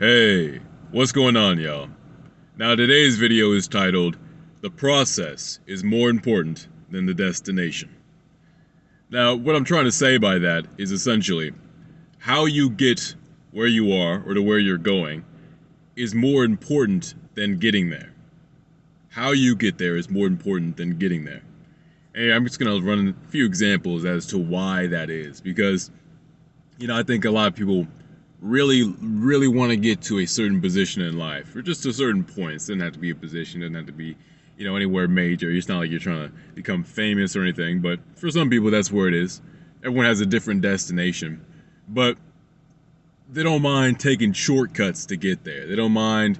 Hey, what's going on, y'all? Now, today's video is titled, The Process is More Important Than the Destination. Now, what I'm trying to say by that is essentially, how you get where you are or to where you're going is more important than getting there. How you get there is more important than getting there. And I'm just going to run a few examples as to why that is, because, I think a lot of people really want to get to a certain position in life, or just to certain points. It doesn't have to be a position, it doesn't have to be, anywhere major. It's not like you're trying to become famous or anything, but for some people, that's where it is. Everyone has a different destination, but they don't mind taking shortcuts to get there. They don't mind,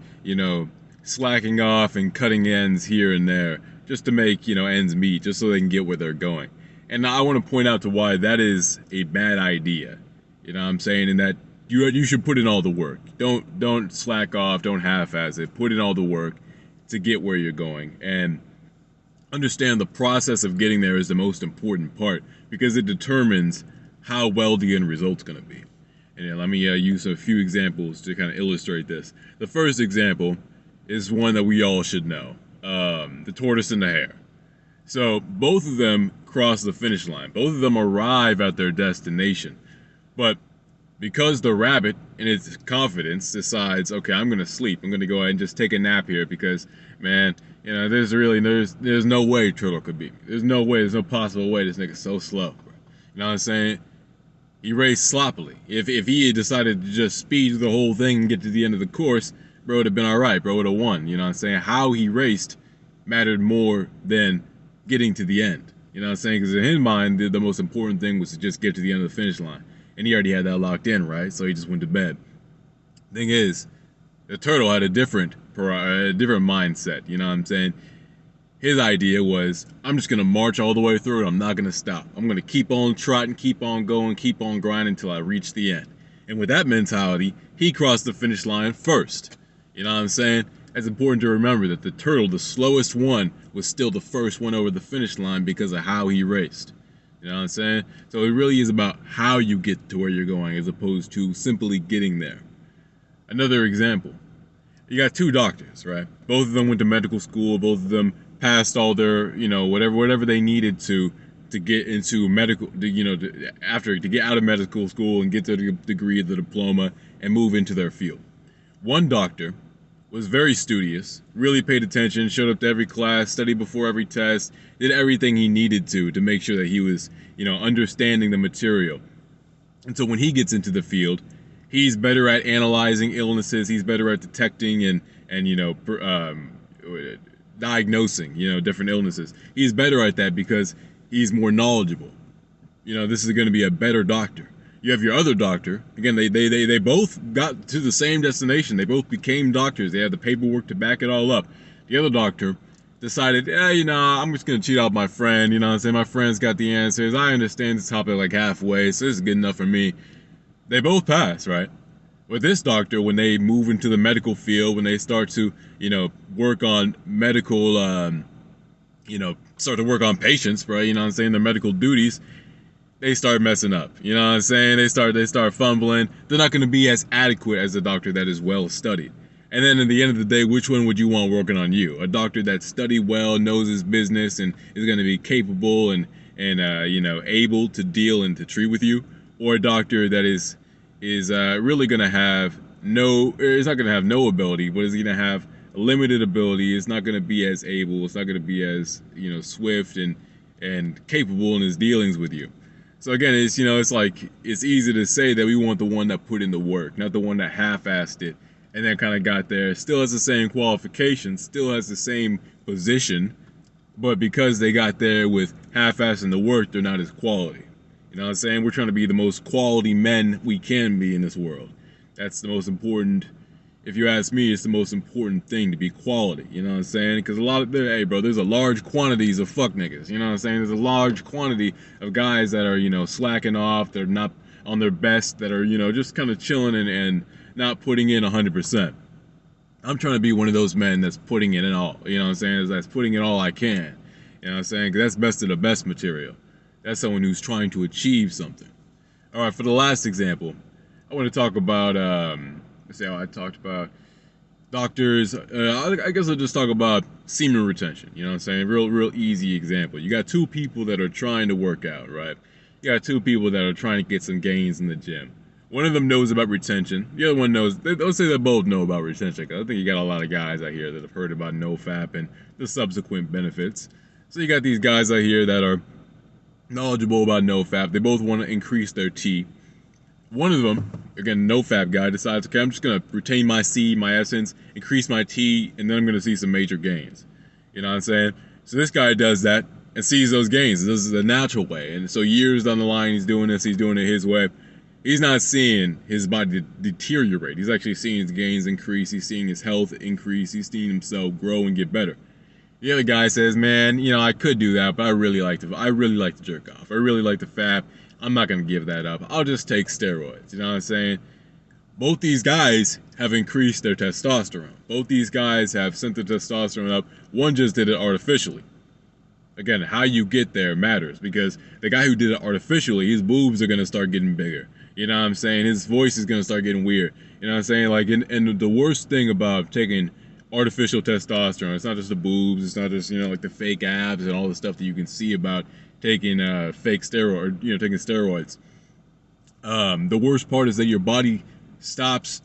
slacking off and cutting ends here and there just to make, ends meet, just so they can get where they're going. And I want to point out to why that is a bad idea. You know what I'm saying? And that you should put in all the work. Don't slack off, don't half-ass it. Put in all the work to get where you're going. And understand the process of getting there is the most important part, because it determines how well the end result's going to be. And let me use a few examples to kind of illustrate this. The first example is one that we all should know. The tortoise and the hare. So both of them cross the finish line. Both of them arrive at their destination. But because the rabbit, in its confidence, decides, okay, I'm going to sleep. I'm going to go ahead and just take a nap here because, man, there's no way Turtle could beat me. There's no way, there's no possible way this nigga's so slow. You know what I'm saying? He raced sloppily. If he had decided to just speed the whole thing and get to the end of the course, bro would have been alright. Bro would have won. You know what I'm saying? How he raced mattered more than getting to the end. You know what I'm saying? Because in his mind, the most important thing was to just get to the end of the finish line. And he already had that locked in, right? So he just went to bed. Thing is, the turtle had a different mindset. You know what I'm saying? His idea was, I'm just going to march all the way through it. I'm not going to stop. I'm going to keep on trotting, keep on going, keep on grinding until I reach the end. And with that mentality, he crossed the finish line first. You know what I'm saying? It's important to remember that the turtle, the slowest one, was still the first one over the finish line because of how he raced. You know what I'm saying? So it really is about how you get to where you're going as opposed to simply getting there. Another example. You got two doctors, right? Both of them went to medical school. Both of them passed all their, whatever they needed to get into medical, to get out of medical school and get their degree, the diploma, and move into their field. One doctor was very studious, really paid attention, showed up to every class, studied before every test, did everything he needed to make sure that he was, understanding the material. And so when he gets into the field, he's better at analyzing illnesses, he's better at detecting and diagnosing, different illnesses. He's better at that because he's more knowledgeable. This is going to be a better doctor. You have your other doctor. Again, they both got to the same destination. They both became doctors. They had the paperwork to back it all up. The other doctor decided, I'm just going to cheat out my friend. You know what I'm saying? My friend's got the answers. I understand this topic like halfway, so this is good enough for me. They both pass, right? With this doctor, when they move into the medical field, when they start to, work on medical, start to work on patients, right? You know what I'm saying? Their medical duties, they start messing up. You know what I'm saying? They start fumbling. They're not going to be as adequate as a doctor that is well studied. And then at the end of the day, which one would you want working on you? A doctor that studied well, knows his business, and is going to be capable and able to deal and to treat with you, or a doctor that is really going to have it's not going to have no ability, but is going to have limited ability. It's not going to be as able. It's not going to be as swift and capable in his dealings with you. So again, it's like, it's easy to say that we want the one that put in the work, not the one that half-assed it and then kind of got there. Still has the same qualifications, still has the same position, but because they got there with half-assing the work, they're not as quality. You know what I'm saying? We're trying to be the most quality men we can be in this world. That's the most important. If you ask me, it's the most important thing, to be quality. You know what I'm saying? Because there's a large quantities of fuck niggas. You know what I'm saying? There's a large quantity of guys that are, slacking off. They're not on their best. That are, just kind of chilling and not putting in 100%. I'm trying to be one of those men that's putting in it all. You know what I'm saying? That's putting in all I can. You know what I'm saying? Because that's best of the best material. That's someone who's trying to achieve something. All right, for the last example, I want to talk about Let's see how I talked about doctors. I guess I'll just talk about semen retention. You know what I'm saying? Real easy example. You got two people that are trying to work out, right? You got two people that are trying to get some gains in the gym. One of them knows about retention. The other one knows. Let's say they both know about retention. Cause I think you got a lot of guys out here that have heard about NoFap and the subsequent benefits. So you got these guys out here that are knowledgeable about NoFap. They both want to increase their T. One of them, again, NoFap guy, decides, okay, I'm just going to retain my C, my essence, increase my T, and then I'm going to see some major gains. You know what I'm saying? So this guy does that and sees those gains. This is the natural way. And so years down the line, he's doing this, he's doing it his way. He's not seeing his body deteriorate. He's actually seeing his gains increase. He's seeing his health increase. He's seeing himself grow and get better. The other guy says, man, you know, I could do that, but I really like to jerk off. I really like to fap. I'm not going to give that up. I'll just take steroids. You know what I'm saying? Both these guys have increased their testosterone. Both these guys have sent their testosterone up. One just did it artificially. Again, how you get there matters, because the guy who did it artificially, his boobs are going to start getting bigger. You know what I'm saying? His voice is going to start getting weird. You know what I'm saying? Like, and the worst thing about taking artificial testosterone, it's not just the boobs, it's not just, you know, like the fake abs and all the stuff that you can see about taking fake steroid, you know, taking steroids. The worst part is that your body stops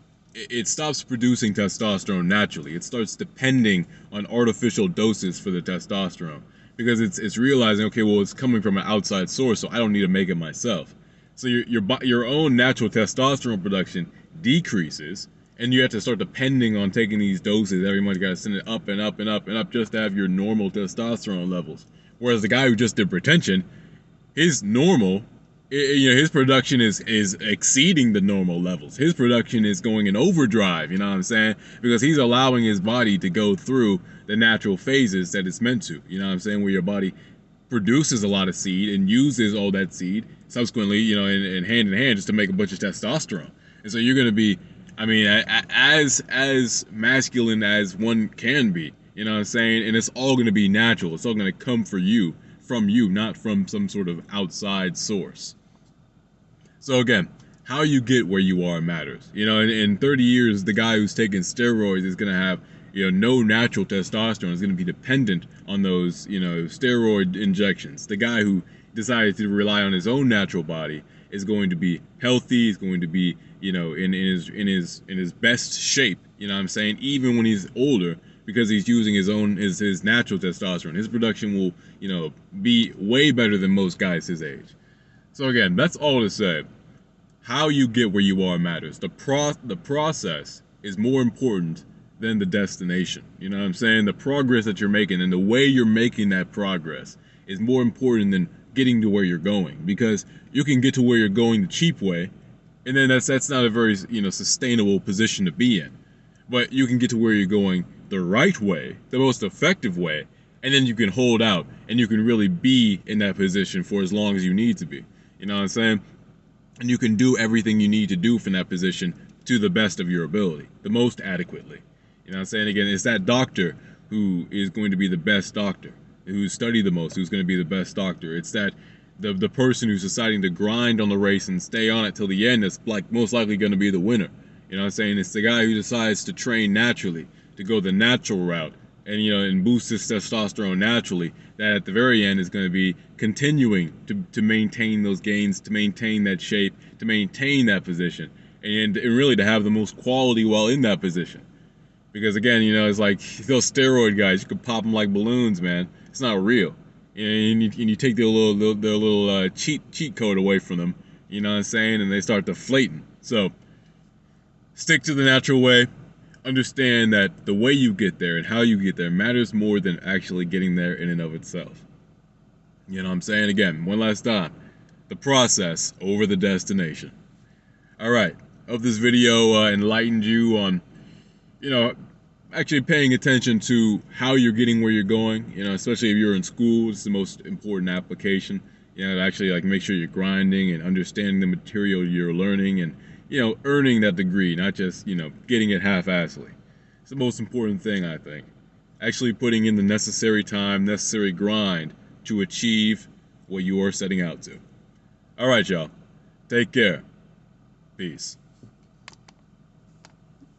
producing testosterone naturally. It starts depending on artificial doses for the testosterone, because it's realizing, okay, well, it's coming from an outside source, so I don't need to make it myself. So your own natural testosterone production decreases, and you have to start depending on taking these doses every month. You gotta send it up and up and up and up just to have your normal testosterone levels. Whereas the guy who just did retention, his normal, you know, his production is exceeding the normal levels. His production is going in overdrive, you know what I'm saying? Because he's allowing his body to go through the natural phases that it's meant to, you know what I'm saying? Where your body produces a lot of seed and uses all that seed subsequently, you know, in hand just to make a bunch of testosterone. And so you're going to be, I mean, as masculine as one can be, you know what I'm saying? And it's all going to be natural. It's all going to come from you, not from some sort of outside source. So again, how you get where you are matters. You know, in 30 years, the guy who's taking steroids is going to have, you know, no natural testosterone. Is going to be dependent on those, you know, steroid injections. The guy who decided to rely on his own natural body is going to be healthy. He's going to be, you know, in his best shape. You know what I'm saying? Even when he's older, because he's using his natural testosterone. His production will, you know, be way better than most guys his age. So again, that's all to say. How you get where you are matters. The process is more important than the destination. You know what I'm saying? The progress that you're making and the way you're making that progress is more important than getting to where you're going, because you can get to where you're going the cheap way, and then that's not a very, you know, sustainable position to be in. But you can get to where you're going the right way, the most effective way, and then you can hold out and you can really be in that position for as long as you need to be. You know what I'm saying? And you can do everything you need to do from that position to the best of your ability, the most adequately. You know what I'm saying? Again, it's that doctor who is going to be the best doctor, who's studied the most, who's going to be the best doctor. It's that the person who's deciding to grind on the race and stay on it till the end that's like most likely going to be the winner. You know what I'm saying? It's the guy who decides to train naturally, to go the natural route, and, you know, and boost his testosterone naturally, that at the very end is going to be continuing to maintain those gains, to maintain that shape, to maintain that position, and really to have the most quality while in that position. Because again, you know, it's like those steroid guys, you can pop them like balloons, man. It's not real. And you take their little cheat code away from them, you know what I'm saying, and they start deflating. So stick to the natural way. Understand that the way you get there and how you get there matters more than actually getting there in and of itself. You know what I'm saying? Again, one last time, the process over the destination. All right, hope this video enlightened you on, you know, actually paying attention to how you're getting where you're going. You know, especially if you're in school, it's the most important application. You know, to actually like make sure you're grinding and understanding the material you're learning, and, you know, earning that degree, not just, you know, getting it half-assedly. It's the most important thing, I think. Actually putting in the necessary time, necessary grind to achieve what you are setting out to. All right, y'all. Take care. Peace.